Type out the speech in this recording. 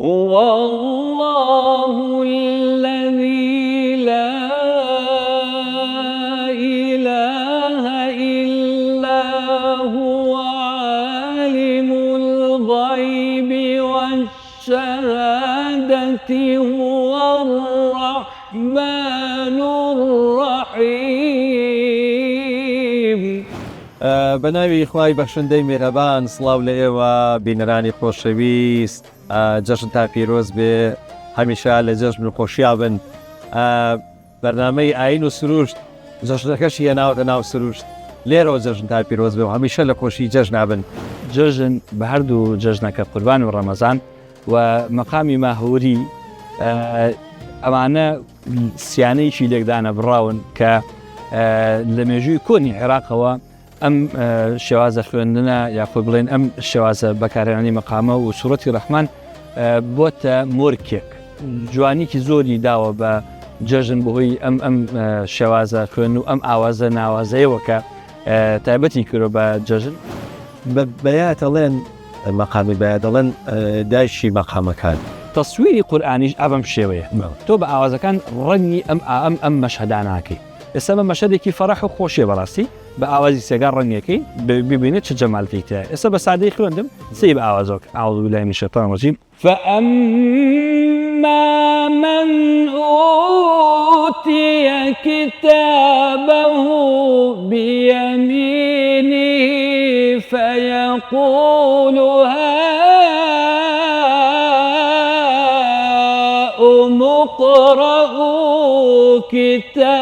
هو الله الذي لا إله إلا هو عالم الغيب والشهادة هو الرحمن الرحيم. بەناوی خوای بەخشندەی میهرەبان، سڵاو لە ئێوە بینەرانی خۆشەویست. جەژن تا پیرۆز بێ، هەمیشە لە جەژن و خۆشیا بن. بەرنامەی ئاین و سروشت جەژنەکەشی هێناوەتە ناو سروشت. لێرەوە جەژن تا پیرۆز بێ و هەمیشە لە خۆشی جەژنا بن. جەژن بە هەردوو جەژنەکە قوربان و ڕەمەزان و مەقامی ماهووری ئەوانە سیانەیەکی لێکدانە بڕاون کە لە مێژووی کۆنی عێراقەوە ئەم شێوازە خوێندنە یاخۆ بڵێن ئەم شێوازە بەکارهێنانی مەقامە و سوورەتی ڕەحمان بۆتە مۆرکێک. جوانیکی زۆری داوە بە جەژن بەهۆی ئەم شێوازە خوێن و ئەم ئاوازە ناوازەیەوە کە تایبەتی کردۆ بە جەژن. بەیە دەڵێن مەقامی بەیە دەڵێن دایشی مەقامەکان. تەسویری قورئانیش ئەم شێوەیە. تۆ بە ئاوازەکان ڕەنگی ئەم مەشهەدا ناکەی. ئێستا بە مەشهدێکی فەرەح و خۆشیە بەڕاستی بە ئاوازی سێگار ڕەنگەکەی ببینێت چه جەمالێکیە. ئێستا بە سادەی خوێندم سێ بە ئاوازۆک ئاوەڵ بالله من الشیطان الرجیم. فأما من أوتي كتابه بيمينه فيقول هاؤم اقرءوا كتابيه